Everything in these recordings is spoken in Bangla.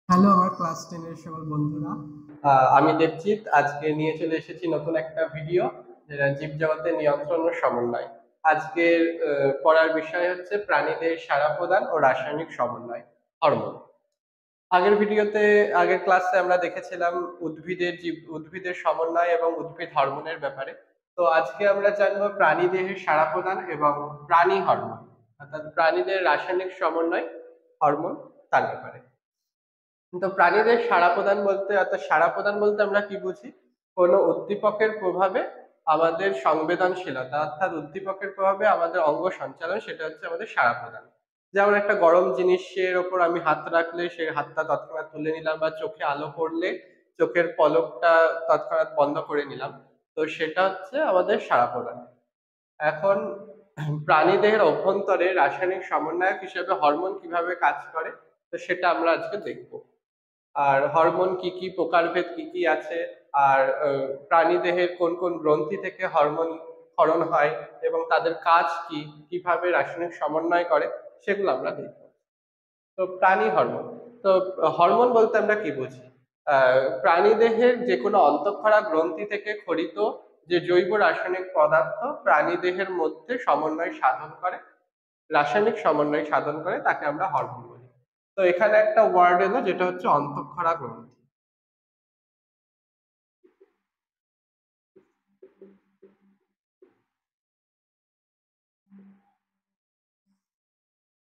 হ্যালো আমার ক্লাস 10 এর সকল বন্ধুরা। আমি দেবজিৎ আজকে নিয়ে চলে এসেছি নতুন একটা ভিডিও, যেটা জীবজগতের নিয়ন্ত্রণ ও সমন্বয়। আজকের পড়ার বিষয় হচ্ছে প্রাণীদের সাড়া প্রদান ও রাসায়নিক সমন্বয়, হরমোন। আগের ভিডিওতে, আগের ক্লাসে আমরা দেখেছিলাম উদ্ভিদের সমন্বয় এবং উদ্ভিদ হরমোনের ব্যাপারে। তো আজকে আমরা জানবো প্রাণীদেহের সাড়া প্রদান এবং প্রাণী হরমোন, অর্থাৎ প্রাণীদের রাসায়নিক সমন্বয় হরমোন, তার ব্যাপারে। কিন্তু প্রাণীদের সাড়া প্রদান বলতে, অর্থাৎ সাড়া প্রদান বলতে আমরা কি বুঝি? কোনো উদ্দীপকের প্রভাবে আমাদের সংবেদনশীলতা, অর্থাৎ উদ্দীপকের প্রভাবে আমাদের অঙ্গ সঞ্চালন, সেটা হচ্ছে আমাদের সাড়া প্রদান। যেমন একটা গরম জিনিসের ওপর আমি হাত রাখলে সেই হাতটা তৎক্ষণাৎ তুলে নিলাম, বা চোখে আলো পড়লে চোখের পলকটা তৎক্ষণাৎ বন্ধ করে নিলাম। তো সেটা হচ্ছে আমাদের সাড়া প্রদান। এখন প্রাণীদেহের অভ্যন্তরে রাসায়নিক সমন্বয়ক হিসেবে হরমোন কিভাবে কাজ করে, তো সেটা আমরা আজকে দেখব। আর হরমোন কি কি প্রকারভেদ কি কি আছে, আর প্রাণীদেহের কোন কোন গ্রন্থি থেকে হরমোন ক্ষরণ হয় এবং তাদের কাজ কি, কিভাবে রাসায়নিক সমন্বয় করে, সেগুলো আমরা দেখব। তো প্রাণী হরমোন। তো হরমোন বলতে আমরা কি বুঝি? প্রাণীদেহের যে কোনো অন্তঃক্ষরা গ্রন্থি থেকে খরিত যে জৈব রাসায়নিক পদার্থ প্রাণীদেহের মধ্যে সমন্বয় সাধন করে, রাসায়নিক সমন্বয় সাধন করে, তাকে আমরা হরমোন বলি। তো এখানে একটা ওয়ার্ড এলো, যেটা হচ্ছে অন্তঃক্ষরা গ্রন্থি।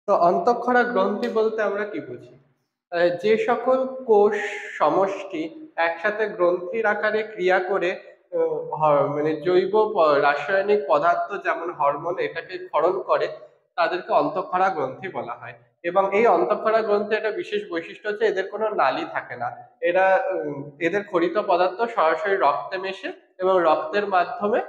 তো অন্তঃক্ষরা গ্রন্থি বলতে আমরা কি বুঝি? যে সকল কোষ সমষ্টি একসাথে গ্রন্থির আকারে ক্রিয়া করে মানে রাসায়নিক পদার্থ যেমন হরমোন এটাকে ক্ষরণ করে, তাদেরকে অন্তঃক্ষরা গ্রন্থি বলা হয়। এবং এই অন্তঃক্ষরা গ্রন্থি একটা বিশেষ বৈশিষ্ট্য হচ্ছে এদের কোনো নালী থাকে না। এরা এদের খরিত পদার্থ সরাসরি রক্তে মেশে এবং রক্তের মাধ্যমে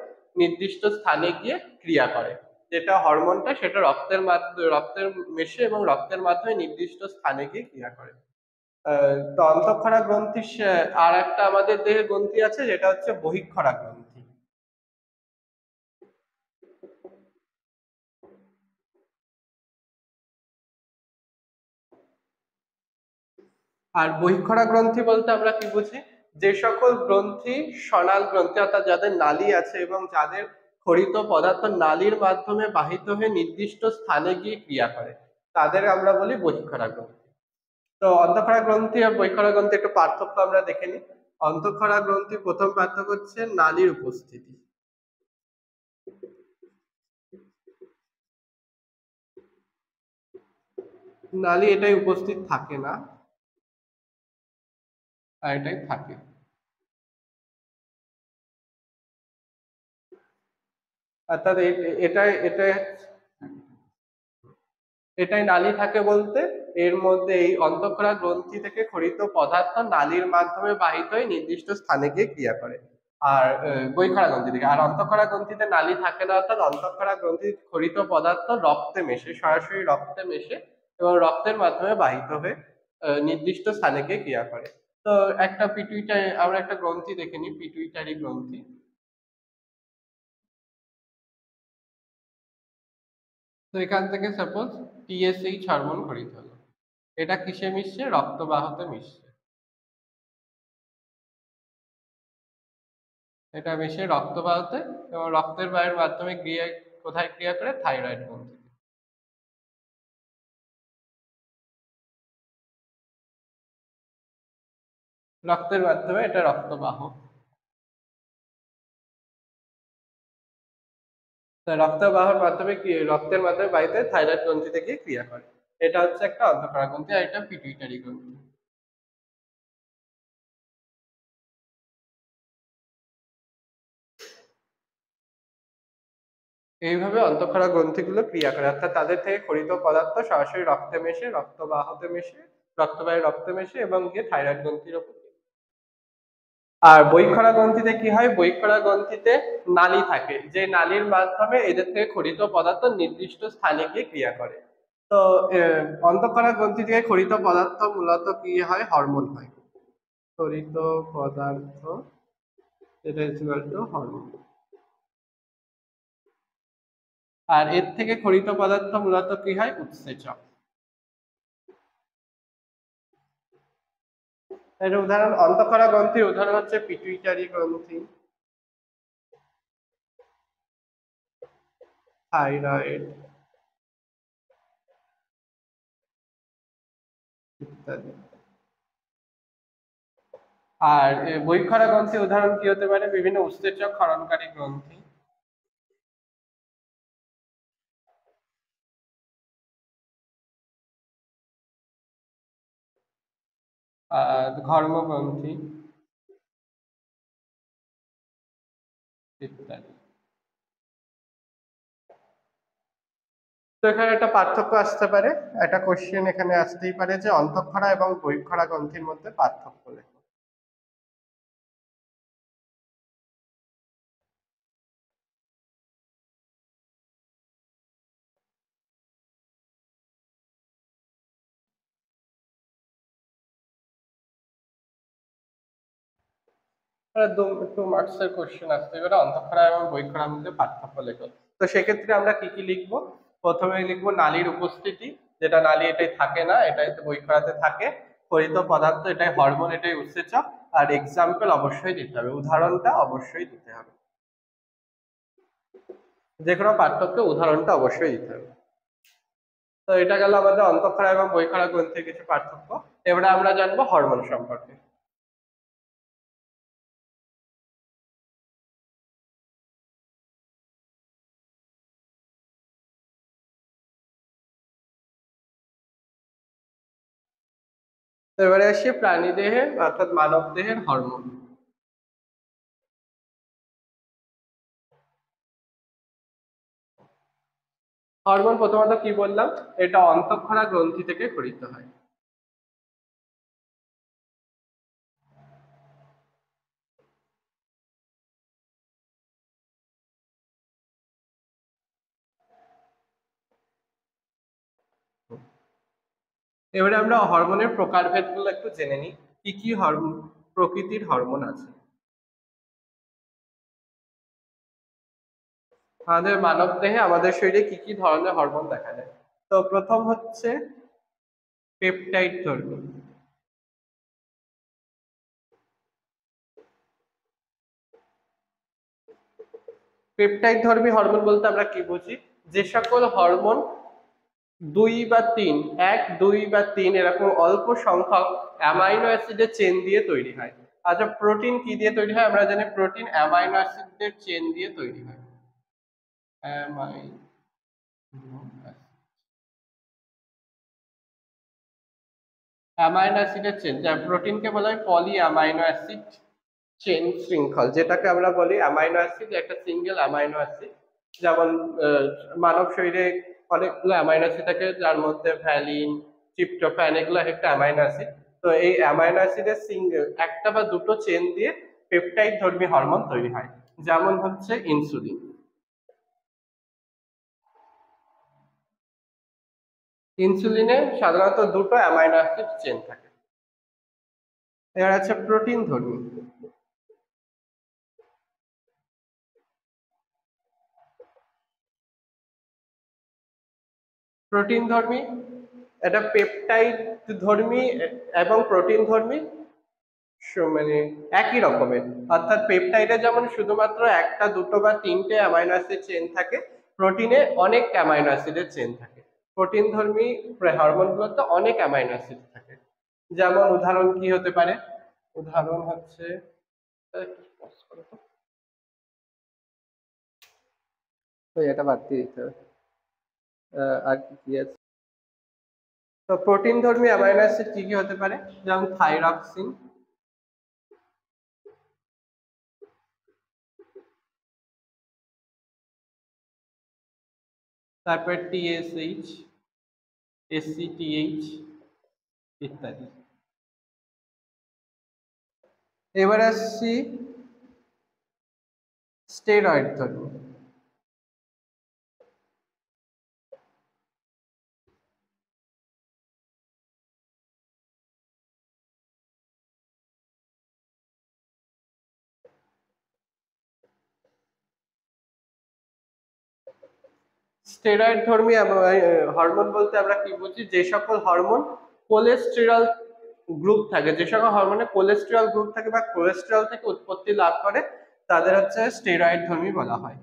নির্দিষ্ট স্থানে গিয়ে ক্রিয়া করে। যেটা হরমোনটা, সেটা রক্তের মেশে এবং রক্তের মাধ্যমে নির্দিষ্ট স্থানে গিয়ে ক্রিয়া করে। তো অন্তঃক্ষরা গ্রন্থি, আর একটা আমাদের দেহে গ্রন্থি আছে, যেটা হচ্ছে বহিঃক্ষরা গ্রন্থি। আর বহিঃক্ষরা গ্রন্থি বলতে আমরা কি বুঝি? যে সকল গ্রন্থি সনাল গ্রন্থি, অর্থাৎ যাদের নালী আছে এবং যাদের খরিত পদার্থ নালীর মাধ্যমে বাহিত হয়ে নির্দিষ্ট স্থানে গিয়ে ক্রিয়া করে, তাদের আমরা বলি বহিঃক্ষরা গ্রন্থি। তো অন্তঃক্ষরা গ্রন্থি আর বহিঃক্ষরা গ্রন্থি একটু পার্থক্য আমরা দেখে নিই। অন্তঃক্ষরা গ্রন্থি প্রথম পার্থক্য হচ্ছে নালীর উপস্থিতি। নালী এটাই উপস্থিত থাকে না, আর এটাই থাকে। অর্থাৎ এটাই এটাই নালী থাকে বলতে, এর মধ্যে এই অন্তঃক্ষরা গ্রন্থি থেকে খরিত পদার্থ নালীর মাধ্যমে বাহিত হয়ে নির্দিষ্ট স্থানে গিয়ে ক্রিয়া করে। আর বহিঃক্ষরা গ্রন্থি থেকে, আর অন্তঃক্ষরা গ্রন্থিতে নালী থাকে না, অর্থাৎ অন্তঃক্ষরা গ্রন্থির খরিত পদার্থ রক্তে মেশে, সরাসরি রক্তে মেশে এবং রক্তের মাধ্যমে বাহিত হয়ে নির্দিষ্ট স্থানে গিয়ে ক্রিয়া করে। তো একটা পিটুইটারি, আমরা একটা গ্রন্থি দেখে নিই, পিটুইটারি গ্রন্থি। তো এখান থেকে সাপোজ টিএসএইচ হরমোন খরিত হলো, এটা কিসে মিশছে? রক্তবাহতে মিশছে। এটা মিশে রক্তবাহতে এবং রক্তের বাহের মাধ্যমে ক্রিয়া, কোথায় ক্রিয়া করে? থাইরয়েড গ্রন্থিতে। রক্তের মাধ্যমে এটা রক্তবাহ। তা রক্তবাহর মাধ্যমে রক্তের মাধ্যমে বাহিত হয়ে থাইরয়েড গ্রন্থিতে গিয়ে ক্রিয়া করে। এটা হচ্ছে একটা অন্তঃক্ষরা গ্রন্থি, আর এটা পিটুইটারি গ্রন্থি। এইভাবে অন্তঃক্ষরা গ্রন্থিগুলো ক্রিয়া করে, অর্থাৎ তাদের থেকে খরিত পদার্থ সরাসরি রক্তে মেশে, রক্তবাহতে মেশে, রক্তবাহী রক্তে মেশে এবং গিয়ে থাইরয়েড গ্রন্থির উপর। আর বহিঃক্ষরা গ্রন্থিতে কি হয়? বহিঃক্ষরা গ্রন্থিতে নালী থাকে, যে নালীর মাধ্যমে এদের থেকে খরিত পদার্থ নির্দিষ্ট স্থানে গিয়ে ক্রিয়া করে। তো অন্তঃক্ষরা গ্রন্থি থেকে খরিত পদার্থ মূলত কি হয়? হরমোন হয়। খরিত পদার্থ, এটা ইকুয়াল টু হরমোন। আর এর থেকে খরিত পদার্থ মূলত কি হয়? উৎসেচক। এর উদাহরণ অন্তঃক্ষরা গ্রন্থির উদাহরণ হচ্ছে পিটুইটারি গ্রন্থি, থাইরয়েড ইত্যাদি। আর বহিঃক্ষরা গ্রন্থির উদাহরণ কি হতে পারে? বিভিন্ন উৎসেচক ক্ষরণকারী গ্রন্থি, ঘর্মগ্রন্থি ইত্যাদি। তো এখানে একটা পার্থক্য আসতে পারে, একটা কোশ্চেন এখানে আসতেই পারে যে অন্তঃক্ষরা এবং বহিঃক্ষরা গ্রন্থির মধ্যে পার্থক্য লেখো। টু মার্কসের কোশ্চেন আসতে পারে অন্তঃক্ষরা এবং বহিঃক্ষরার মধ্যে পার্থক্য লেখো। তো সেক্ষেত্রে আমরা কি কি লিখবো? প্রথমে লিখবো নালীর উপস্থিতি, যেটা নালী এটাই থাকে না, এটাই বহিঃক্ষরাতে থাকে। ফলিত পদার্থ, এটাই হরমোন, এটাই উৎসেচক। আর এক্সাম্পল অবশ্যই দিতে হবে, উদাহরণটা অবশ্যই দিতে হবে। যে কোনো পার্থক্য উদাহরণটা অবশ্যই দিতে হবে। তো এটা গেল আমাদের অন্তঃক্ষরা এবং বহিঃক্ষরা গ্রন্থির কিছু পার্থক্য। এবারে আমরা জানবো হরমোন সম্পর্কে। তো এবারে আসি প্রাণী দেহের অর্থাৎ মানব দেহের হরমোন। হরমোন প্রথমত কি বললাম, এটা অন্তঃক্ষরা গ্রন্থি থেকে ক্ষরিত হয়। এবারে আমরা হরমোনের প্রকারভেদগুলো একটু জেনে নিই, কি কি হরমোন প্রকৃতির হরমোন আছে। আমাদের মানব দেহে, আমাদের শরীরে কি কি ধরনের হরমোন দেখা যায়? তো প্রথম হচ্ছে পেপটাইড ধর্মী। পেপটাইড ধর্মী হরমোন বলতে আমরা কি বুঝি? যে সকল হরমোন দুই বা তিন, এক দুই বা তিন এরকম অল্প সংখ্যক অ্যামাইনো অ্যাসিডের চেন দিয়ে তৈরি হয়। আচ্ছা, প্রোটিন কি দিয়ে তৈরি হয়? আমরা জানি প্রোটিন অ্যামাইনো অ্যাসিডের চেন দিয়ে তৈরি হয়। অ্যামাইনো অ্যামাইনো অ্যাসিডের চেন, যা প্রোটিনকে বলা হয় পলি অ্যামাইনো অ্যাসিড চেন শৃঙ্খল, যেটাকে আমরা বলি অ্যামাইনো অ্যাসিড একটা সিঙ্গেল অ্যামাইনো অ্যাসিড। যেমন মানব শরীরে অনেকগুলো অ্যামাইনো অ্যাসিড থাকে, যার মধ্যে ভ্যালিন, ট্রিপ্টোফ্যান, এগুলো একটা অ্যামাইনো অ্যাসিড। তো এই অ্যামাইনো অ্যাসিডের সিঙ্গেল একটা বা দুটো চেন দিয়ে পেপটাইড ধর্মী হরমোন তৈরি হয়, যেমন হচ্ছে ইনসুলিন। ইনসুলিনে সাধারণত দুটো অ্যামাইনো অ্যাসিড চেন থাকে। এবার আছে প্রোটিন ধর্মী। প্রোটিন ধর্মী, এটা পেপটাইড ধর্মী এবং প্রোটিন ধর্মী মানে একই রকমের। অর্থাৎ পেপটাইডে যেমন শুধুমাত্র একটা দুটো বা তিনটে অ্যামাইনো অ্যাসিড চেন থাকে, প্রোটিনে অনেক অ্যামাইনো অ্যাসিডের চেন থাকে। প্রোটিন ধর্মী হরমোনগুলোতে অনেক অ্যামাইনো অ্যাসিড থাকে। যেমন উদাহরণ কি হতে পারে? উদাহরণ হচ্ছে এটা বাদ দিয়ে দিতে হবে। আর কি কি আছে? তো প্রোটিন ধর্মী অ্যামাইনো অ্যাসিড কি কি হতে পারে? যেমন থাইরক্সিন, তারপর টিএসএইচ, এসসিটিএইচ ইত্যাদি। এবার আসছি স্টেরয়েড ধর্মী। স্টেরয়েড ধর্মী হরমোন বলতে আমরা কি বুঝি? যে সকল হরমোন কোলেস্টেরল গ্রুপ থাকে, যে সকল হরমোনে কোলেস্টেরল গ্রুপ থাকে বা কোলেস্টেরল থেকে উৎপত্তি লাভ করে তাদের হচ্ছে স্টেরয়েড ধর্মী বলা হয়।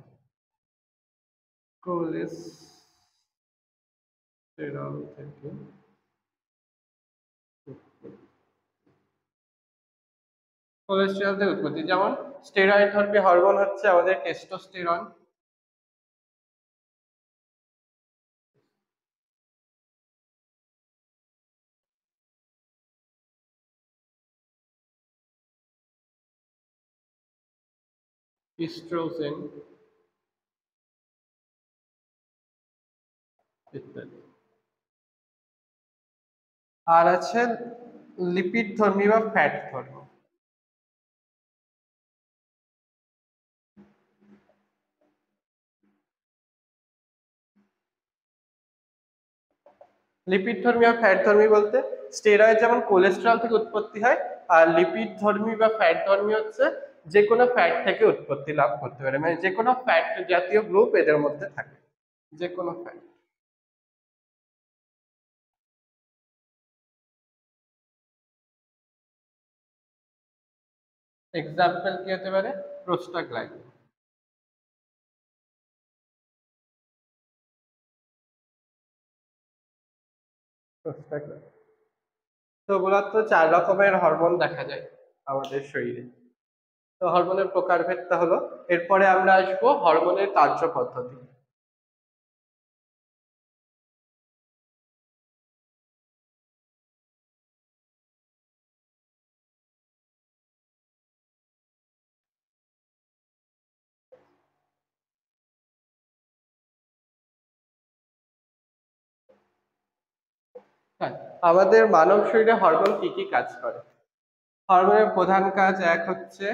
কোলেস্টেরল থেকে কোলেস্টেরল থেকে উৎপত্তি, যেমন স্টেরয়েড ধর্মী হরমোন হচ্ছে আমাদের টেস্টোস্টেরন, ইস্ট্রোজেন ইত্যাদি। আর আছে লিপিড ধর্মী বা ফ্যাট ধর্মী। লিপিড ধর্মী আর ফ্যাট ধর্মী বলতে স্টেরয়েড যেমন কোলেস্টেরল থেকে উৎপত্তি হয়, আর লিপিড ধর্মী বা ফ্যাট ধর্মী হচ্ছে যে কোনো ফ্যাট থেকে উৎপত্তি লাভ করতে পারে, মানে যে কোনো ফ্যাট জাতীয় গ্রুপ এদের মধ্যে থাকে, যে কোনো ফ্যাট। এক্সাম্পল কি হতে পারে? প্রোস্টাগ্ল্যান্ডিন। প্রোস্টাগ্ল্যান্ডিন তো মূলত 4 রকমের হরমোন দেখা যায় আমাদের শরীরে। তো হরমোনের প্রকারভেদটা হলো, এরপরে আমরা আসবো হরমোনের কার্য পদ্ধতি। হ্যাঁ, আমাদের মানব শরীরে হরমোন কি কি কাজ করে? হরমোনের প্রধান কাজ এক হচ্ছে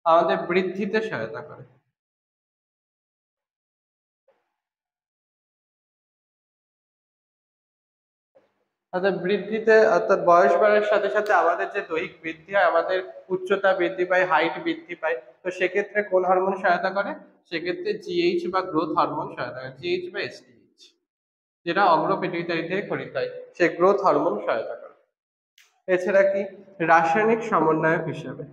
আমাদের বৃদ্ধিতে সহায়তা করে। অর্থাৎ বৃদ্ধিতে, অর্থাৎ বয়স বাড়ার সাথে সাথে আমাদের যে দৈহিক বৃদ্ধি হয়, আমাদের উচ্চতা বৃদ্ধি পায়, হাইট বৃদ্ধি পায়, তো সেক্ষেত্রে কোন হরমোন সহায়তা করে? সেক্ষেত্রে জিএইচ বা গ্রোথ হরমোন সহায়তা করে, জিএইচ বা এসটিএইচ, যেটা অগ্র পিটুইটারি থেকে খরিত হয়, সে গ্রোথ হরমোন সহায়তা করে। এছাড়া কি? রাসায়নিক সমন্বয়ক হিসেবে।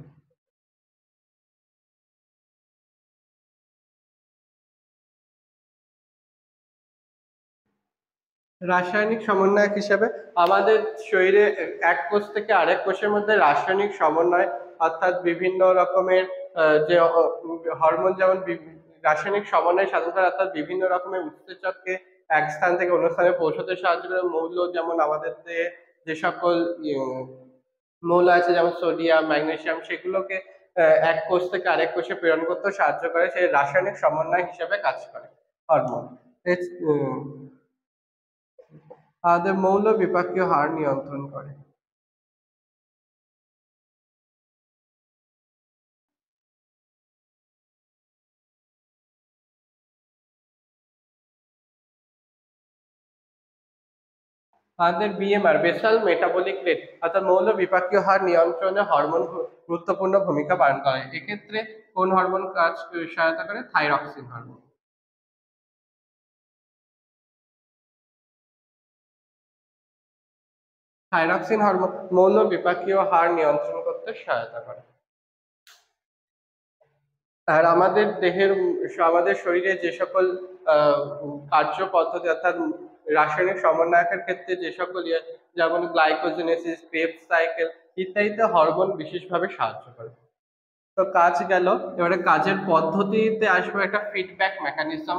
রাসায়নিক সমন্বয়ক হিসেবে আমাদের শরীরে এক কোষ থেকে আরেক কোষের মধ্যে রাসায়নিক সমন্বয়, অর্থাৎ বিভিন্ন রকমের যে হরমোন, যেমন রাসায়নিক সমন্বয় সাধন করে, অর্থাৎ বিভিন্ন রকমের উৎসেচককে এক স্থান থেকে অন্য স্থানে পৌঁছতে সাহায্য করে। মৌল, যেমন আমাদের যে সকল মৌল আছে, যেমন সোডিয়াম, ম্যাগনেসিয়াম, সেগুলোকে এক কোষ থেকে আরেক কোষে প্রেরণ করতে সাহায্য করে, সেই রাসায়নিক সমন্বয় হিসেবে কাজ করে হরমোন। আমাদের মৌল বিপাকীয় হার নিয়ন্ত্রণ করে। আমাদের বিএমআর, বেসাল মেটাবলিক রেট, অর্থাৎ মৌল বিপাকীয় হার নিয়ন্ত্রণে হরমোন গুরুত্বপূর্ণ ভূমিকা পালন করে। এক্ষেত্রে কোন হরমোন কাজ সহায়তা করে? Thyroxine hormone. থাইরক্সিন হরমোন মৌল বিপাকীয় হার নিয়ন্ত্রণ করতে সহায়তা করে। আর আমাদের দেহের, আমাদের শরীরে যে সকল কার্য পদ্ধতি, অর্থাৎ রাসায়নিক সমন্বয়কের ক্ষেত্রে যে সকল যেমন গ্লাইকোজেনেসিস, ক্রেবস সাইকেল ইত্যাদিতে হরমোন বিশেষভাবে সাহায্য করে। তো কাজ গেল, এবারে কাজের পদ্ধতিতে আসবে। একটা ফিডব্যাক মেকানিজম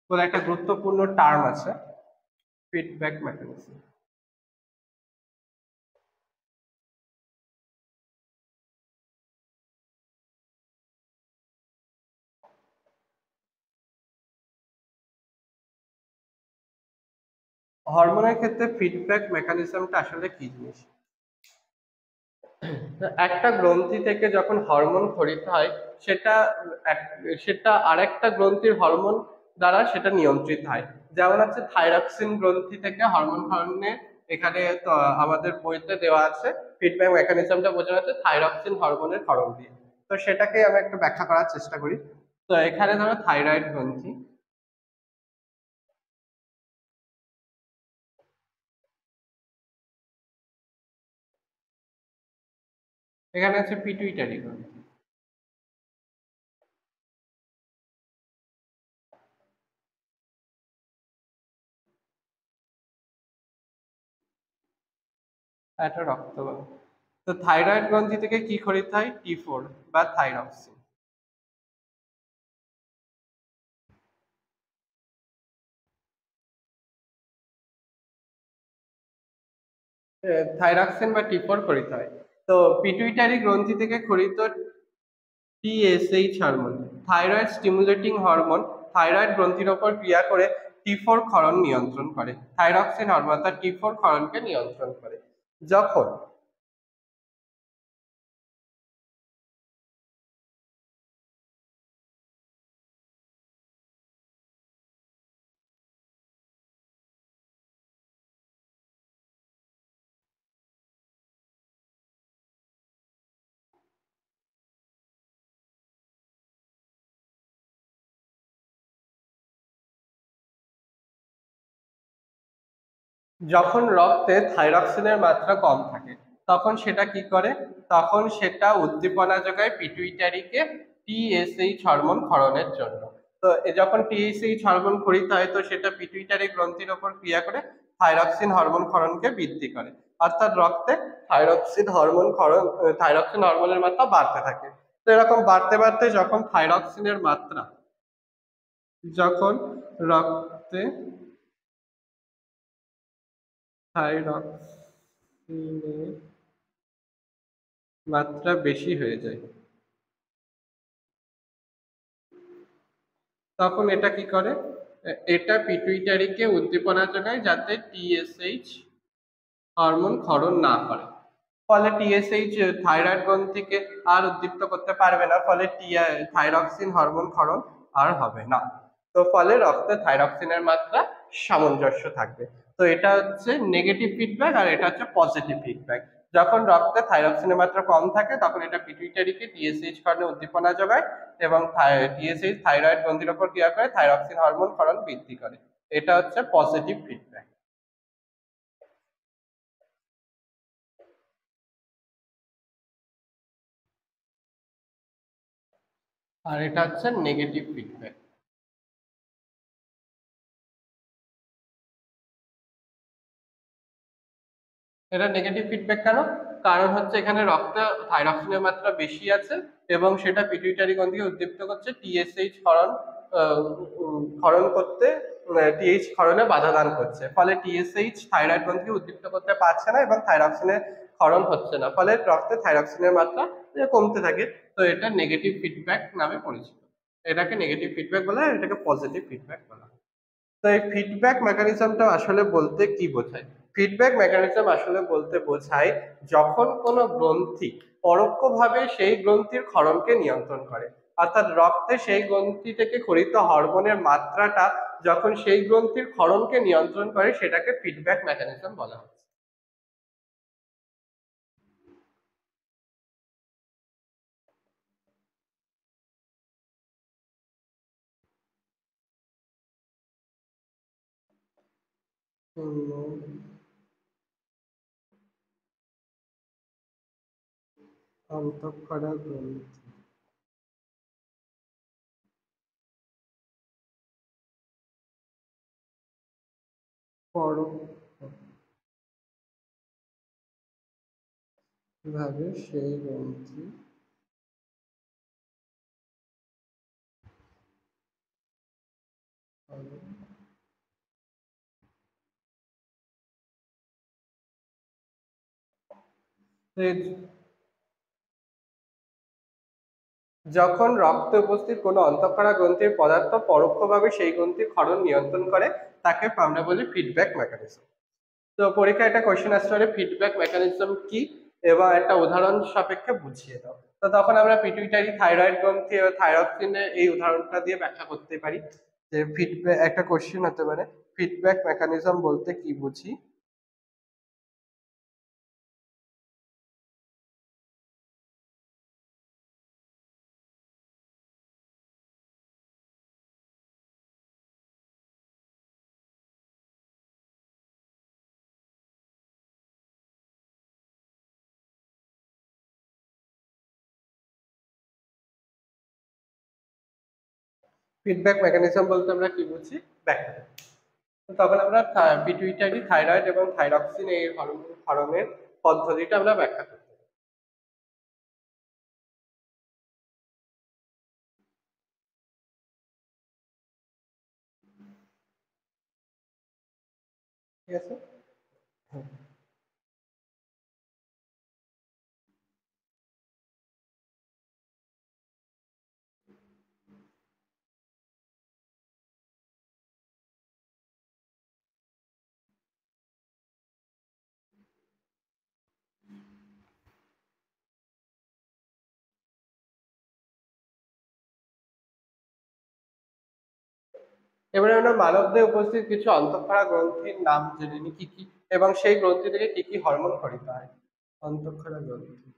বলে একটা গুরুত্বপূর্ণ টার্ম আছে, ফিডব্যাক মেকানিজম। হরমোনের ক্ষেত্রে ফিডব্যাক মেকানিজমটা আসলে কি জিনিস? একটা গ্রন্থি থেকে যখন হরমোন ক্ষরিত হয়, সেটা সেটা আরেকটা গ্রন্থির হরমোন দ্বারা সেটা নিয়ন্ত্রিত হয়। যেমন হচ্ছে থাইরক্সিন গ্রন্থি থেকে হরমোন ক্ষরণে, এখানে তো আমাদের বইতে দেওয়া আছে ফিডব্যাক মেকানিজমটা বোঝানো হচ্ছে থাইরক্সিন হরমোনের ক্ষরণ দিয়ে। তো সেটাকে আমি একটু ব্যাখ্যা করার চেষ্টা করি। তো এখানে ধরো থাইরয়েড গ্রন্থি, এখানে আছে পিটুইটারি গ্রন্থি। এটা রক্তবাহ। তো থাইরয়েড গ্রন্থি থেকে কি খরিত হয়? T4 বা থাইরক্সিন। থাইরক্সিন বা T4 খরিত হয়। তো পিটুইটারি গ্রন্থি থেকে খরিত TSH hormone, thyroid stimulating hormone, thyroid গ্রন্থির ওপর ক্রিয়া করে T4 ক্ষরণ নিয়ন্ত্রণ করে। থাইরক্সিন হরমোন অর্থাৎ T4 ক্ষরণকে নিয়ন্ত্রণ করে। যখন যখন রক্তে থাইরক্সিনের মাত্রা কম থাকে, তখন সেটা কি করে? তখন সেটা উদ্দীপনা যোগায় পিটুইটারিকে টিএসএইচ হরমোন ক্ষরণের জন্য। তো যখন টিএসএইচ হরমোন ক্ষরিত হয়, তো সেটা পিটুইটারি গ্রন্থির ওপর ক্রিয়া করে থাইরক্সিন হরমোন ক্ষরণকে বৃদ্ধি করে। অর্থাৎ রক্তে থাইরক্সিন হরমোনের মাত্রা বাড়তে থাকে। তো এরকম বাড়তে বাড়তে যখন রক্তে থাইরক্সিনের মাত্রা বেশি হয়ে যায়, তখন এটা কি করে? এটা পিটুইটারিকে উদ্দীপনা যোগায় যাতে টিএসএইচ হরমোন ক্ষরণ না করে। ফলে টিএসএইচ থাইরয়েড গ্রন্থিকে আর উদ্দীপ্ত করতে পারবে না, ফলে থাইরক্সিন হরমোন ক্ষরণ আর হবে না। তো ফলে রক্তে থাইরক্সিনের মাত্রা সামঞ্জস্য থাকবে। তো এটা হচ্ছে নেগেটিভ ফিডব্যাক, আর এটা হচ্ছে পজিটিভ ফিডব্যাক। যখন রক্তে থাইরক্সিনের মাত্রা কম থাকে, তখন এটা পিটুইটারিকে টিএসএইচ ক্ষরণে উদ্দীপনা যোগায় এবং টিএসএইচ থাইরয়েড গ্রন্থির উপর ক্রিয়া করে থাইরক্সিন হরমোন ক্ষরণ বৃদ্ধি করে। এটা হচ্ছে পজিটিভ ফিডব্যাক। আর এটা হচ্ছে নেগেটিভ ফিডব্যাক। এটা নেগেটিভ ফিডব্যাক কেন? কারণ হচ্ছে এখানে রক্তে থাইরক্সিনের মাত্রা বেশি আছে এবং সেটা পিটুইটারি গ্রন্থিকে উদ্দীপ্ত করছে টিএসএইচ ক্ষরণ করতে, টিএইচ ক্ষরণে বাধা দান করছে। ফলে টিএসএইচ থাইরয়েড গ্রন্থিকে উদ্দীপ্ত করতে পারছে না এবং থাইরক্সিনের ক্ষরণ হচ্ছে না, ফলে রক্তে থাইরক্সিনের মাত্রা কমতে থাকে। তো এটা নেগেটিভ ফিডব্যাক নামে পরিচিত। এটাকে নেগেটিভ ফিডব্যাক বলা হয়, এটাকে পজিটিভ ফিডব্যাক বলা হয়। তো এই ফিডব্যাক মেকানিজমটা আসলে বলতে কি বোঝায়? ফিডব্যাক মেকানিজম আসলে বলতে বোঝায় যখন কোনো গ্রন্থি পরোক্ষভাবে সেই গ্রন্থির ক্ষরণকে নিয়ন্ত্রণ করে। অর্থাৎ রক্তে সেই গ্রন্থি থেকে ক্ষরিত হরমোনের মাত্রাটা যখন সেই গ্রন্থির ক্ষরণকে নিয়ন্ত্রণ করে, সেটাকে ফিডব্যাক মেকানিজম বলা হয়। অন্তঃক্ষরা গ্রন্থি পরোক্ষভাবে সেই গ্রন্থি যখন রক্তে উপস্থিত কোনো অন্তঃক্ষরা গ্রন্থির পদার্থ পরোক্ষভাবে সেই গ্রন্থির ক্ষরণ নিয়ন্ত্রণ করে, তাকে আমরা বলি ফিডব্যাক মেকানিজম। তো পরীক্ষায় একটা কোয়েশ্চেন আসতে পারে ফিডব্যাক মেকানিজম কি, এবং একটা উদাহরণ সাপেক্ষে বুঝিয়ে দাও। তো তখন আমরা পিটুইটারি, থাইরয়েড গ্রন্থি ও থাইরক্সিনের এই উদাহরণটা দিয়ে ব্যাখ্যা করতে পারি যে ফিডব্যাক, একটা কোয়েশ্চেন হতে পারে ফিডব্যাক মেকানিজম বলতে কি বুঝি। ফিডব্যাক মেকানিজম বলতে আমরা কি বুঝি, ব্যাখ্যা করি। তো তখন আমরা পিটুইটারি, থাইরয়েড এবং থাইরক্সিন এই হরমোন ক্ষরণের পদ্ধতিটা আমরা ব্যাখ্যা করি। ঠিক আছে। এবারে আমরা মানবদেহে উপস্থিত কিছু অন্তঃক্ষরা গ্রন্থির নাম জেনে নিই কি কি, এবং সেই গ্রন্থি থেকে কি কি হরমোন খরিত হয়। অন্তঃক্ষরা গ্রন্থি,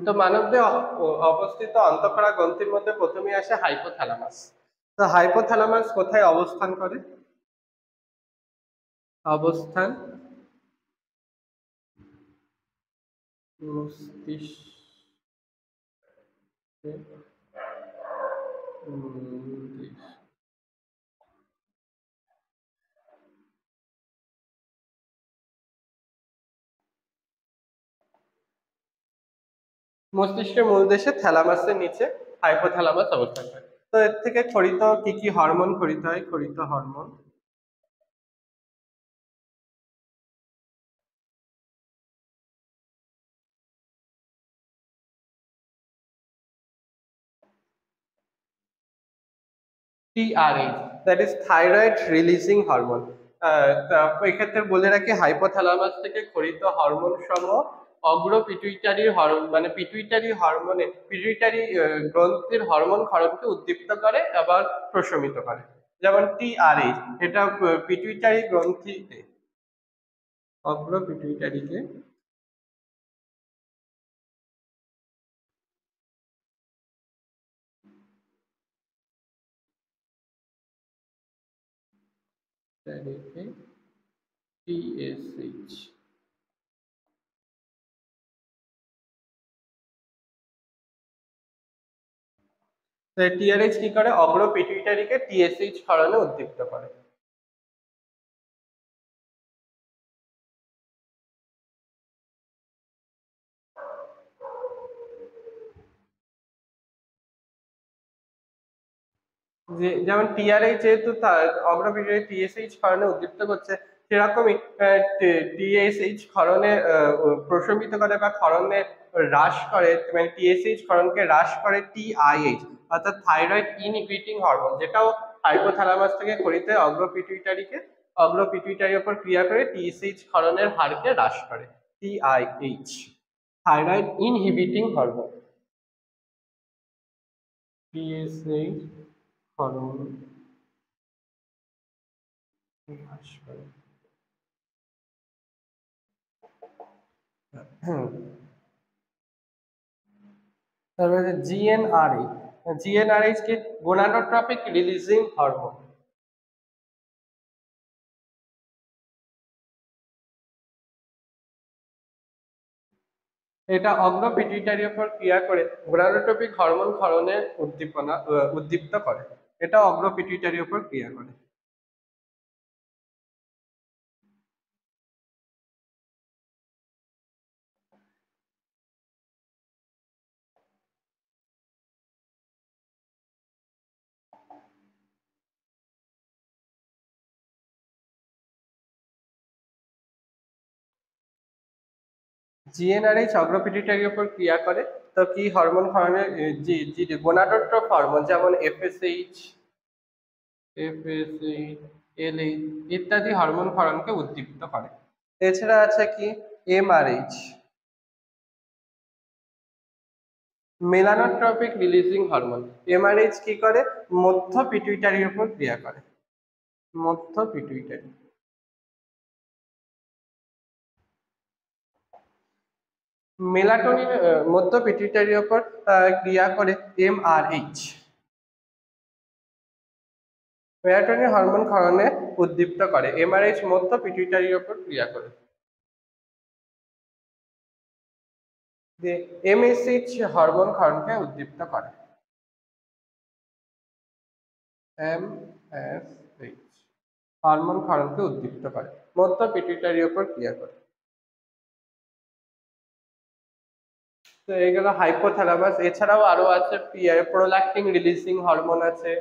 তো মানবদেহে অবস্থিত অন্তঃক্ষরা গ্রন্থির মধ্যে প্রথমেই আসে হাইপোথ্যালামাস। তো হাইপোথ্যালামাস কোথায় অবস্থান করে? অবস্থান মস্তিষ্কে মস্তিষ্কের মূলদেশে থ্যালামাসের নিচে হাইপোথ্যালামাস অবস্থান করে। তো এর থেকে খরিত কি কি হরমোন খরিত হয়? খরিত hormone TRH, that is thyroid releasing hormone. এক্ষেত্রে বলে রাখি হাইপোথ্যালামাস থেকে খরিত হরমোন সমূহ অগ্র পিটুইটারি হরমোন, মানে পিটুইটারি হরমোনে পিটুইটারি গ্রন্থির হরমোন ক্ষরণকে উদ্দীপ্ত করে আবার প্রশমিত করে। যেমন টিআরএইচ, এটা পিটুইটারি গ্রন্থিতে, অগ্র পিটুইটারিকে টিএসএইচ, টিআরএইচ কি করে? অগ্র পিটুইটারিকে টিএসএইচ ক্ষরণে উদ্দীপ্ত করে। যেমন টিআরএইচ যেহেতু অগ্র পিটুইটারি টিএসএইচ ক্ষরণে উদ্দীপ্ত করছে, সেরকমই টিএসএইচ ক্ষরণে প্রশমিত করে বা ক্ষরণে হ্রাস করে, মানে টিএসএইচ ক্ষরণকে হ্রাস করে টিআইএইচ, অর্থাৎ থাইরয়েড ইনহিবিটিং হরমোন, যেটাও হাইপোথ্যালামাস থেকে খরিত হয় অগ্র পিটুইটারির উপর ক্রিয়া করে টিএসএইচ ক্ষরণের হারকে হ্রাস করে, টিআইএইচ, থাইরয়েড ইনহিবিটিং হরমোন। টিএসএইচ ক্ষরণ হ্রাস করে। তারপরে জিএনআরএইচ, জিএনআরএইচ কি? Gonadotropic releasing hormone. এটা অগ্র পিটুইটারির উপর ক্রিয়া করে গোনাডোট্রপিক হরমোন ক্ষরণের উদ্দীপ্ত করে। এটা অগ্র পিটুইটারির উপর ক্রিয়া করে। জিএনআরএইচ অগ্র পিটুইটারির উপর ক্রিয়া করে, তো কি হরমোন ক্ষরণের, গোনাডোট্রপ হরমোন যেমন এফএসএইচ, এলএইচ ইত্যাদি হরমোন ক্ষরণকে উদ্দীপ্ত করে। এছাড়া আছে কি? MRH, মেলানোট্রপিক releasing hormone. এমআরএইচ কি করে? মধ্য পিটুইটারির উপর ক্রিয়া করে। মধ্য পিটুইটারি। মেলাটোনিন মধ্য পিটুইটারির উপর ক্রিয়া করে এমআরএইচ। মেলাটোনিন হরমোন ক্ষরণে উদ্দীপ্ত করে। এমআরএইচ মধ্য পিটুইটারির উপর ক্রিয়া করে। এমএসএইচ হরমোন ক্ষরণকে উদ্দীপ্ত করে। এমএসএইচ হরমোন ক্ষরণকে উদ্দীপ্ত করে, মধ্য পিটুইটারির উপর ক্রিয়া করে। তো এইগুলো হাইপোথ্যালামাস। এছাড়াও আরো আছে প্রোল্যাক্টিন রিলিজিং হরমোন আছে,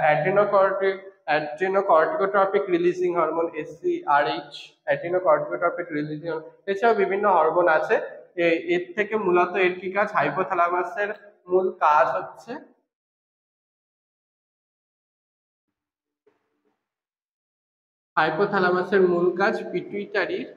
adrenocorticotropic releasing hormone SCRH, adrenocorticotropic releasing. এছাড়াও বিভিন্ন হরমোন আছে। এর থেকে মূলত এর কি কাজ? হাইপোথ্যালামাসের মূল কাজ হচ্ছে পিটুইটারির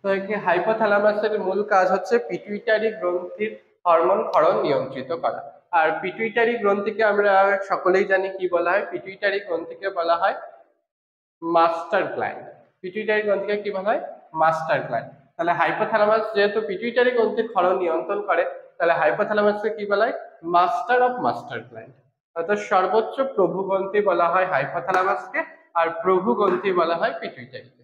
তো হাইপোথ্যালামাসের মূল কাজ হচ্ছে পিটুইটারি গ্রন্থির হরমোন ক্ষরণ নিয়ন্ত্রিত করা। আর পিটুইটারি গ্রন্থিকে আমরা সকলেই জানি কি বলা হয়? পিটুইটারি গ্রন্থিকে বলা হয় মাস্টার গ্ল্যান্ড। পিটুইটারি গ্রন্থিকে কি বলা হয়? Master gland. তাহলে হাইপোথ্যালামাস যেহেতু পিটুইটারি গ্রন্থির ক্ষরণ নিয়ন্ত্রণ করে, তাহলে হাইপোথ্যালামাসকে কি বলা হয়? Master of master gland. অর্থাৎ সর্বোচ্চ প্রভুগ্রন্থি বলা হয় হাইপোথ্যালামাসকে, আর প্রভুগ্রন্থি বলা হয় পিটুইটারিকে।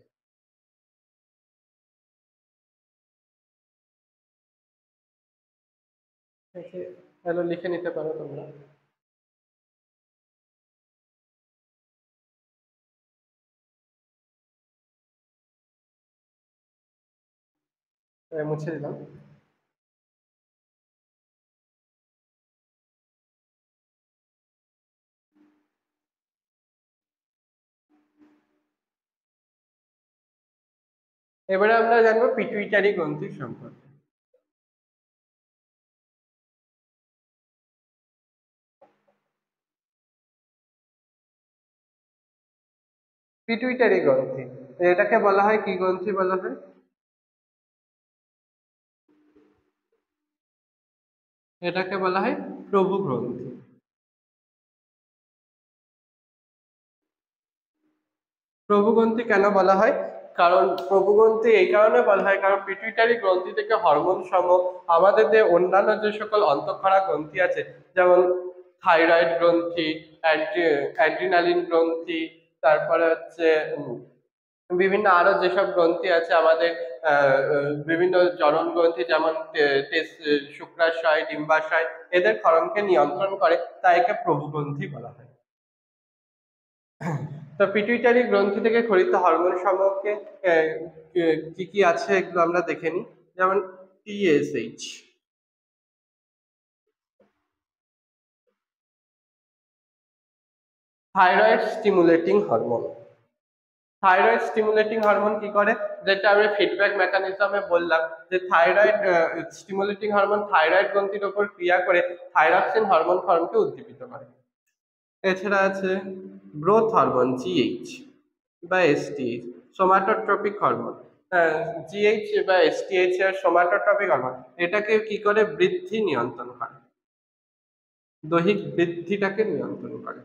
তাহলে লিখে নিতে পারো তোমরা। মুছে দিলাম। এবারে আমরা জানবো পিটুইটারি গ্রন্থির সম্পর্কে। পিটুইটারি গ্রন্থি, এটাকে বলা হয় কি গ্রন্থি বলা হয়? এটাকে বলা হয় প্রভু গ্রন্থি। প্রভুগ্রন্থি কেন বলা হয়? কারণ প্রভুগ্রন্থি এই কারণে বলা হয় কারণ পিটুইটারি গ্রন্থি থেকে হরমোন সম আমাদের যে অন্যান্য যে সকল অন্তঃক্ষরা গ্রন্থি আছে, যেমন থাইরয়েড গ্রন্থি, অ্যাড্রিনালিন গ্রন্থি, তারপরে হচ্ছে বিভিন্ন আরো যেসব গ্রন্থি আছে আমাদের, বিভিন্ন জনন গ্রন্থি, যেমন শুক্রাশয়, ডিম্বাশয়, এদের ক্ষরণকে নিয়ন্ত্রণ করে, তাই একে প্রভুগ্রন্থি বলা হয়। তো পিটুইটারি গ্রন্থি থেকে ক্ষরিত হরমোন সম্পর্কে কি কি আছে এগুলো আমরা দেখে নিই। যেমন TSH, thyroid stimulating hormone. Thyroid stimulating hormone কি করে? যেটা আমি ফিডব্যাক মেকানিজমে বললাম, যে থাইরয়েড স্টিমুলেটিং হরমোন থাইরয়েড গ্রন্থির উপর ক্রিয়া করে থাইরক্সিন হরমোন ক্ষরণকে উদ্দীপিত করে। এছাড়া আছে গ্রোথ হরমোন জিএইচ বা এসটিএইচ, সোমাটোট্রপিক হরমোন। জিএইচ বা এসটিএইচ এর সোমাটোট্রপিক হরমোন, এটাকে কি করে? বৃদ্ধি নিয়ন্ত্রণ করে, দৈহিক বৃদ্ধিটাকে নিয়ন্ত্রণ করে।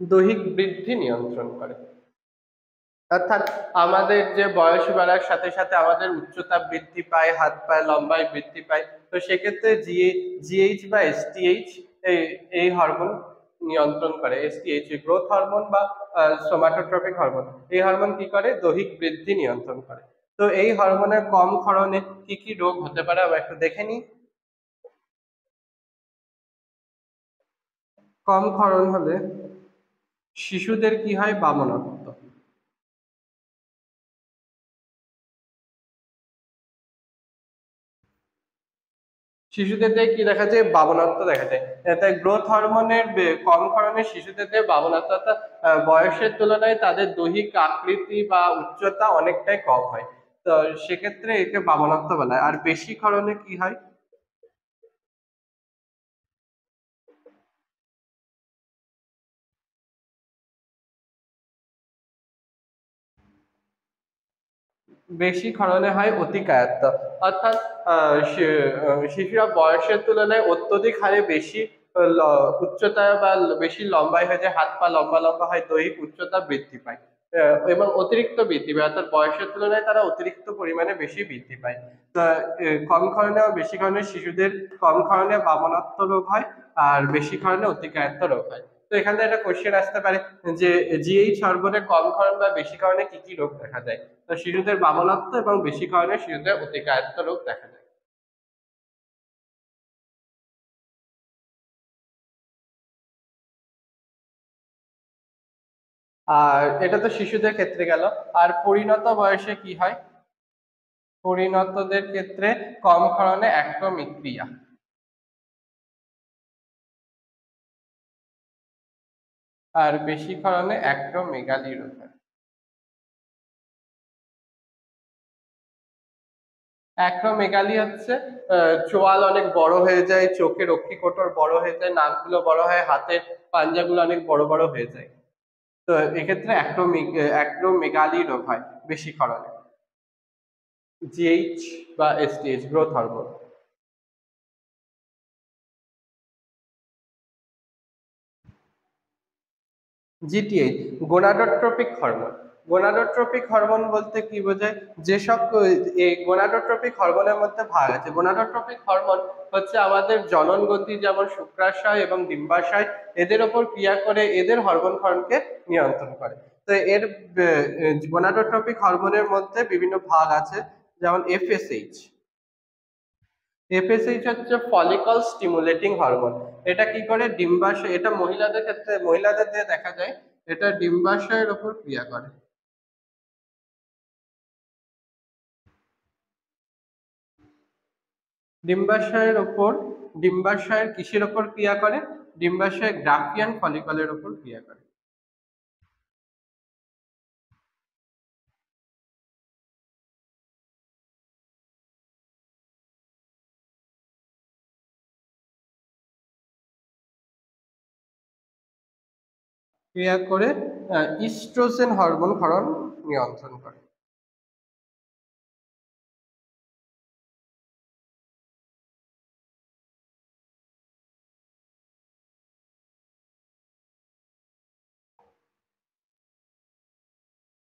দৈহিক বৃদ্ধি নিয়ন্ত্রণ করে, অর্থাৎ আমাদের যে বয়স বাড়ার সাথে সাথে আমাদের উচ্চতা বৃদ্ধি পায়, হাত পায়ে লম্বায় বৃদ্ধি পায়, তো সেক্ষেত্রে জিএইচ বা এসটিএইচ এই হরমোন নিয়ন্ত্রণ করে। এসটিএইচ গ্রোথ হরমোন বা সোমাটোট্রপিক হরমোন, এই হরমোন কি করে? দৈহিক বৃদ্ধি নিয়ন্ত্রণ করে। তো এই হরমোনের কম ক্ষরণে কি কি রোগ হতে পারে আমরা একটু দেখে নিই। কম ক্ষরণ হলে শিশুদের কি হয়? বামনত্ব। শিশুদের কি দেখা যায়, বামনত্ব দেখা যায়। তাই গ্রোথ হরমোনের কম ক্ষরণে শিশুদের বামনত্ব, অর্থাৎ বয়সের তুলনায় তাদের দৈহিক আকৃতি বা উচ্চতা অনেকটাই কম হয়। তো সেক্ষেত্রে একে বামনত্ব বলা হয়। আর বেশি ক্ষরণে কি হয়, বেশি ক্ষরণে হয় অতিকায়ত্ব, অর্থাৎ শিশুরা বয়সের তুলনায় অত্যধিক হারে বেশি উচ্চতা বা বেশি লম্বাই হয়ে যায়, হাত পা লম্বা লম্বা হয়, দৈহিক উচ্চতা বৃদ্ধি পায় এবং অতিরিক্ত বৃদ্ধি পায়, অর্থাৎ বয়সের তুলনায় তারা অতিরিক্ত পরিমাণে বেশি বৃদ্ধি পায়। তা কম ক্ষরণে ও বেশি ক্ষরণে শিশুদের কম ক্ষরণে বামনত্ব রোগ হয়, আর বেশি ক্ষরণে অতিকায়ত্ত রোগ হয়। তো এখান থেকে একটা কোশ্চেন আসতে পারে যে জিএইচ হরমোনের কম ক্ষরণ বা বেশি ক্ষরণে কি কি রোগ দেখা যায়। তো শিশুদের বামনত্ব এবং বেশি ক্ষরণে শিশুদের অতিকায়ত্ত রোগ দেখা যায়। আর এটা তো শিশুদের ক্ষেত্রে গেল। আর পরিণত বয়সে কি হয়, পরিণতদের ক্ষেত্রে কম ক্ষরণে অ্যাক্রোমিক্রিয়া, আর বেশি ক্ষরণে অ্যাক্রোমেগালি রোগ হয়। অ্যাক্রোমেগালি হচ্ছে চোয়াল অনেক বড় হয়ে যায়, চোখের অক্ষিকোটর বড় হয়ে যায়, নাকগুলো বড় হয়, হাতের পাঞ্জাগুলো অনেক বড় বড় হয়ে যায়। তো এক্ষেত্রে অ্যাক্রোমেগালি রোগ হয় বেশি ক্ষরণে। জিএইচ বা STH, growth hormone. GTH, gonadotropic hormone. Gonadotropic hormone বলতে কি বোঝায়, যেসব এই গোনাডোট্রপিক হরমোনের মধ্যে ভাগ আছে। গোনাডোট্রপিক হরমোন হচ্ছে আমাদের জনন গতি, যেমন শুক্রাশয় এবং ডিম্বাশয়, এদের ওপর ক্রিয়া করে এদের হরমোন ক্ষরণকে নিয়ন্ত্রণ করে। তো এর গোনাডোট্রপিক হরমোনের মধ্যে বিভিন্ন ভাগ আছে, যেমন এফএসএইচ। এফএসএইচ হচ্ছে ফলিকল স্টিমুলেটিং হরমোন। এটা কি করে, ডিম্বাশয়, এটা মহিলাদের ক্ষেত্রে, মহিলাদের দিয়ে দেখা যায়, এটা ডিম্বাশয়ের ওপর ক্রিয়া করে। ডিম্বাশয়ের ওপর, ডিম্বাশয়ের কিসের ওপর ক্রিয়া করে, ডিম্বাশয় গ্রাফিয়ান ফলিকলের ওপর ক্রিয়া করে। ক্রিয়া করে ইস্ট্রোজেন হরমোন ক্ষরণ নিয়ন্ত্রণ করে।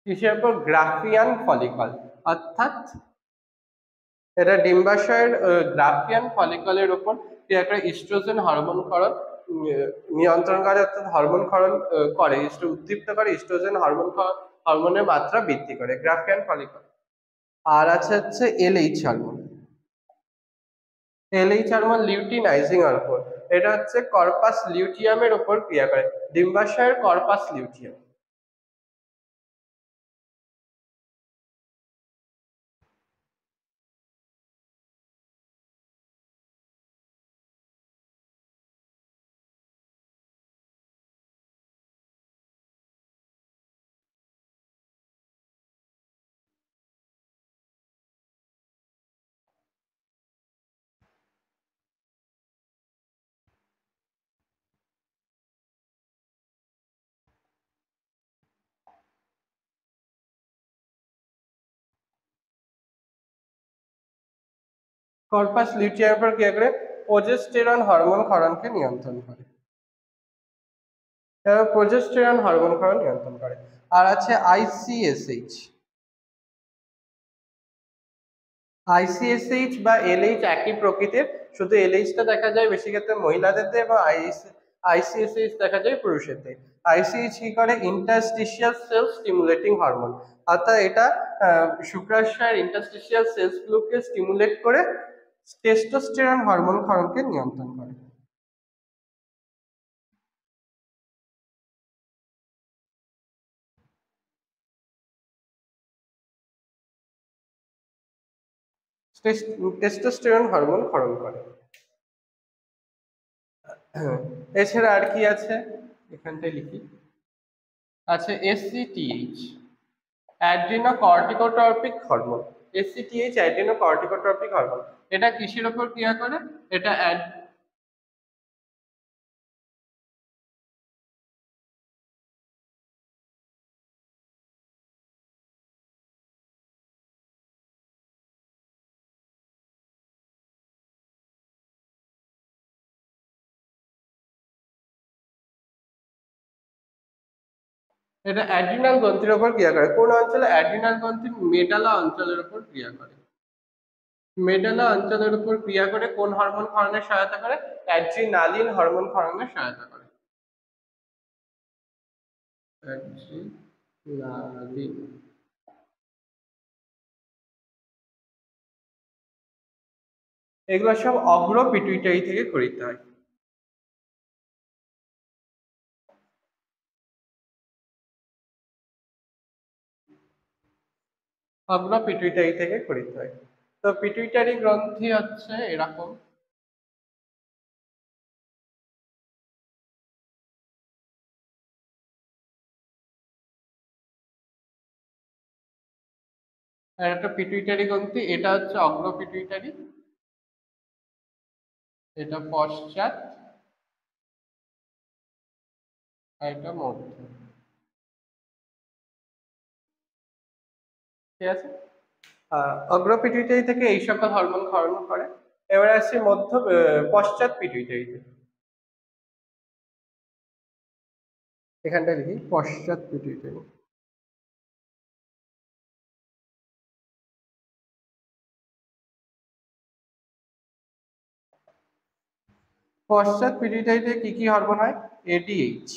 কিসের উপর, গ্রাফিয়ান ফলিকল, অর্থাৎ এটা ডিম্বাশয়ের গ্রাফিয়ান ফলিকলের উপর ক্রিয়া করে ইস্ট্রোজেন হরমোন ক্ষরণ নিয়ন্ত্রণ করে, অর্থাৎ হরমোন ক্ষরণ করে, উদ্দীপ্ত করে, ইস্ট্রোজেন হরমোনের মাত্রা বৃদ্ধি করে, গ্রাফিয়ান ফলিকল। আর আছে হচ্ছে LH hormone. LH hormone luteinising hormone. এটা হচ্ছে কর্পাস লিউটিয়ামের উপর ক্রিয়া করে, ডিম্বাশয়ের কর্পাস লিউটিয়াম। কর্পাস লিউটিয়ামের উপর ক্রিয়া করে প্রোজেস্টেরন হরমোন ক্ষরণকে নিয়ন্ত্রণ করে। প্রোজেস্টেরন হরমোন ক্ষরণ নিয়ন্ত্রণ করে। আর আছে আইসিএসএইচ। আইসিএসএইচ বা এলএইচ একই প্রকৃতির, শুধু এলএইচটা দেখা যায় বেশি ক্ষেত্রে মহিলাদেরতে এবং আইসিএসএইচ দেখা যায় পুরুষেরতে। আইসিএইচ কি করে, ইন্টারস্টিশিয়াল সেল স্টিমুলেটিং হরমোন, অর্থাৎ এটা শুক্রাশয়ের ইন্টারস্টিশিয়াল সেলসগুলোকে স্টিমুলেট করে টেস্টোস্টেরন হরমোন ক্ষরণকে নিয়ন্ত্রণ করে। টেস্টোস্টেরন হরমোন ক্ষরণ করে। এছাড়া আর কি আছে এখানটায় লিখি, আছে এসসিটিএইচ, অ্যাড্রিনোকর্টিকোট্রপিক হরমোন। এসসিটিএইচ অ্যাড্রিনোকর্টিকোট্রপিক হরমোন, এটা কিসের উপর ক্রিয়া করে? এটা এটা অ্যাড্রিনাল গ্রন্থির উপর ক্রিয়া করে। কোন অঞ্চলে? অ্যাড্রিনাল গ্রন্থি মেডালা অঞ্চলের উপর ক্রিয়া করে। মেডালা অঞ্চলের উপর ক্রিয়া করে কোন হরমোন ক্ষরণে সহায়তা করে? অ্যাড্রিনালিন হরমোন ক্ষরণে সহায়তা করে। অ্যাড্রিনালিন। এগুলো সব অগ্র পিটুইটারি থেকে খরিত হয়। অগ্র পিটুইটারি থেকে খরিত হয়। তো পিটুইটারি গ্রন্থি হচ্ছে এরকম। আর একটা পিটুইটারি গ্রন্থি, এটা হচ্ছে অগ্র পিটুইটারি, এটা পশ্চাৎ, আর এটা মধ্য। ঠিক আছে? অগ্র পিটুইটারি থেকে এই সকল হরমোন ক্ষরণ করে। এবার আসছে পশ্চাৎ পিটুইটারিতে। এখানটা লিখি পশ্চাৎ পিটুইটারি। পশ্চাৎ পিটুইটারিতে কি কি হরমোন হয়? ADH,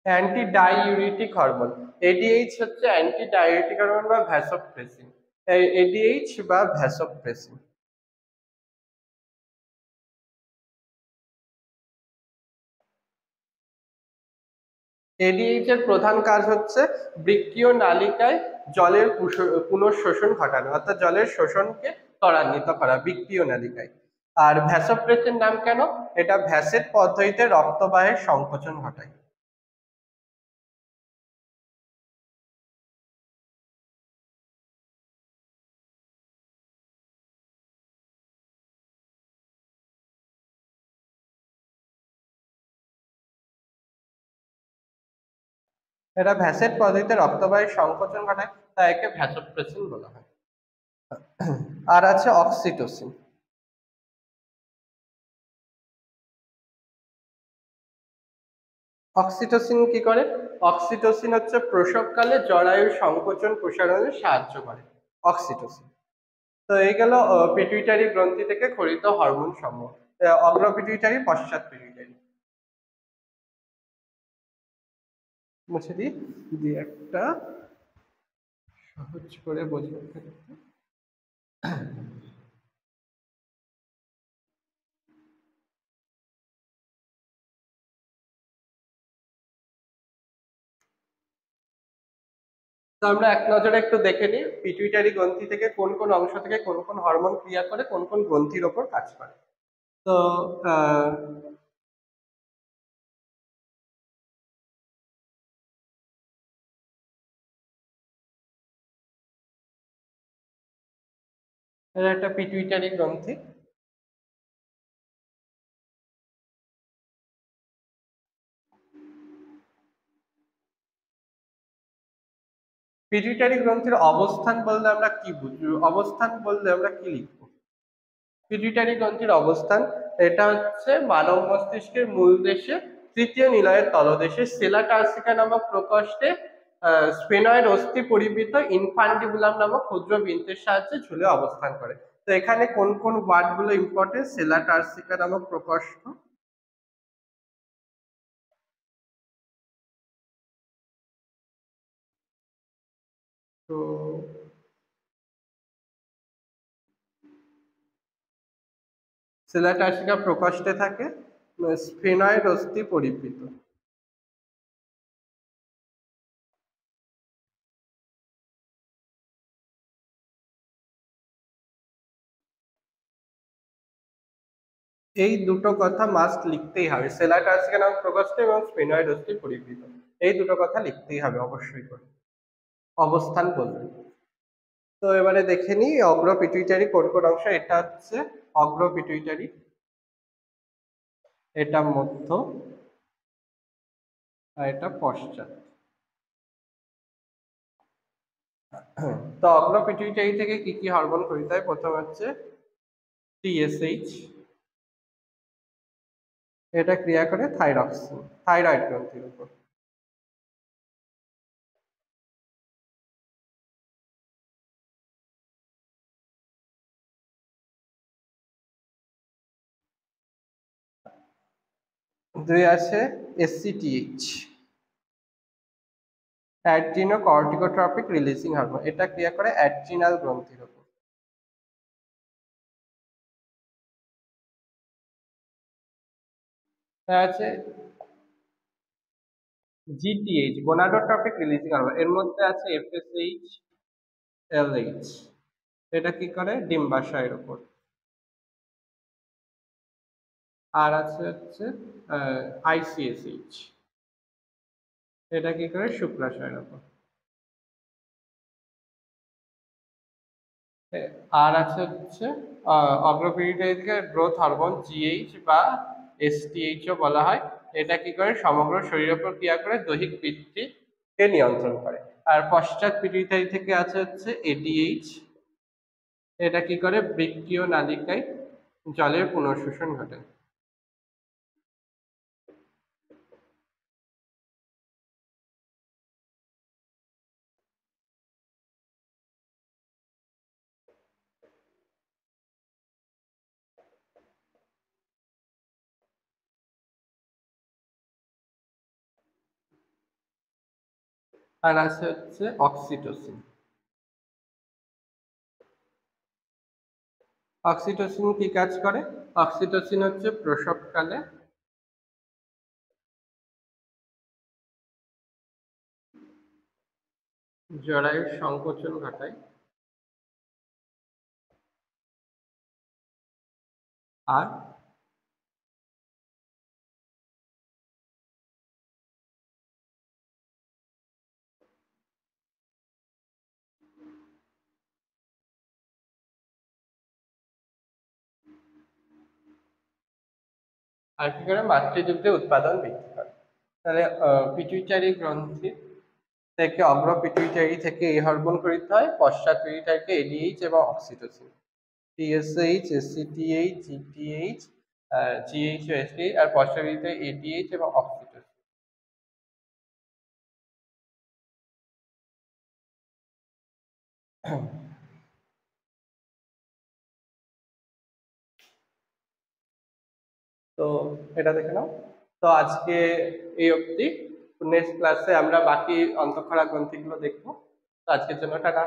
anti diuretic hormone. ADH হচ্ছে অ্যান্টি ডাইউরেটিক হরমোন বা ভ্যাসোপ্রেসিন। এডিএইচ বা ভ্যাসোপ্রেসিন। এডিএইচ এর প্রধান কাজ হচ্ছে বৃক্কীয় নালিকায় জলের পুনঃশোষণ ঘটানো, অর্থাৎ জলের শোষণকে ত্বরান্বিত করা বৃক্কীয় নালিকায়। আর ভ্যাসোপ্রেসিন নাম কেন? এটা ভ্যাসেট পদ্ধতিতে রক্তবাহের সংকোচন ঘটায়। এটা ভ্যাসেট পদ্ধতিতে রক্তবাহের সংকোচন ঘটায়, তাই একে ভ্যাসোপ্রেসিন বলা হয়। আর আছে অক্সিটোসিন। অক্সিটোসিন কি করে? অক্সিটোসিন হচ্ছে প্রসবকালে জরায়ুর সংকোচন প্রসারণে সাহায্য করে অক্সিটোসিন। তো এই গেল পিটুইটারি গ্রন্থি থেকে খরিত হরমোন সমূহ। অগ্র পিটুইটারি, পশ্চাৎ পিটুইটারি। মুছে দিই, দিয়ে একটা সহজ করে বোঝার ক্ষেত্রে। তো আমরা এক নজরে একটু দেখে নিই পিটুইটারি গ্রন্থি থেকে কোন কোন অংশ থেকে কোন কোন হরমোন ক্রিয়া করে কোন কোন গ্রন্থির ওপর কাজ করে। তো আহ এটা একটা পিটুইটারি গ্রন্থি। পিটুইটারি গ্রন্থির অবস্থান বললে আমরা কি বুঝবো? অবস্থান বললে আমরা কি লিখবো? পিটুইটারি গ্রন্থির অবস্থান, এটা হচ্ছে মানব মস্তিষ্কের মূল দেশে তৃতীয় নিলয়ের তলদেশে সেলা টার্সিকা নামক প্রকোষ্ঠে স্ফেনয়েড অস্থি পরিবৃত ইনফান্ডিবুলাম নামক ক্ষুদ্র বৃন্তের সাহায্যে ঝুলে অবস্থান করে। তো এখানে কোন কোন ওয়ার্ড গুলো ইম্পর্টেন্ট? সেলা টার্সিকা নামক প্রকোষ্ঠ, তো সেলা টার্সিকা প্রকোষ্ঠে থাকে স্ফেনয়েড অস্থি পরিবৃত। এই দুটো কথা মাস্ট লিখতেই হবে, সেলা টার্সিকা নামক প্রকোষ্ঠ এবং স্ফেনয়েড অস্থি পরিবৃত, এই দুটো কথা লিখতেই হবে অবশ্যই করে। অবস্থান বলবে। তো এবারে দেখে নিই অগ্র পিটুইটারি কোন কোন অংশ। এটা হচ্ছে অগ্র পিটুইটারি, এটা মধ্য, আর এটা পশ্চাৎ। তো অগ্র পিটুইটারি থেকে কি কি হরমোন খরিত হয়? প্রথম হচ্ছে টিএসএইচ, এটা ক্রিয়া করে থাইরক্সিন, থাইরয়েড গ্রন্থির উপর। দুই আছে এসসিটিএইচ, অ্যাড্রিনো কর্টিকোট্রপিক রিলিজিং হরমোন, এটা ক্রিয়া করে অ্যাড্রিনাল গ্রন্থির উপর। আছে জিটিএইচ, গোনাডোট্রপিক রিলিজিং হরমোন, এর মধ্যে আছে এফএসএইচ, এলএইচ, এটা কি করে ডিম্বাশয়ের উপর। আর আছে হচ্ছে আইসিএসএইচ, এটা কি করে শুক্রাশয়ের উপর। আর আছে হচ্ছে অগ্রপিরিয়ড থেকে গ্রোথ হরমোন জিএইচ বা এসটিএইচও বলা হয়, এটা কি করে সমগ্র শরীরের উপর ক্রিয়া করে দৈহিক বৃদ্ধিকে নিয়ন্ত্রণ করে। আর পশ্চাৎ পিটুইটারি থেকে আছে হচ্ছে এডিএইচ, এটা কি করে বৃক্কীয় নালিকায় জলের পুনঃশোষণ ঘটে। আর আছে হচ্ছে অক্সিটোসিন। অক্সিটোসিন কি কাজ করে? অক্সিটোসিন হচ্ছে প্রসবকালে জরায়ুর সংকোচন ঘটায়, আর আর কি করে মাতৃদুগ্ধের উৎপাদন বৃদ্ধি করে। তাহলে পিটুইটারি গ্রন্থি থেকে অগ্র পিটুইটারি থেকে এই হরমোন খরিত হয়, পশ্চাৎ পিটুইটারিকে এডিএইচ এবং অক্সিটোসিন, টিএসএইচ, এসসিটিএইচ, জিটিএইচ, জিএইচ ও এসটিএইচ, আর পশ্চাৎ পিটুইটারি এডিএইচ এবং অক্সিটোসিন। তো এটা দেখে নাও। তো আজকে এই অবধি, নেক্সট ক্লাসে আমরা বাকি অন্তঃক্ষরা গ্রন্থিগুলো দেখবো। তো আজকের জন্য টাটা।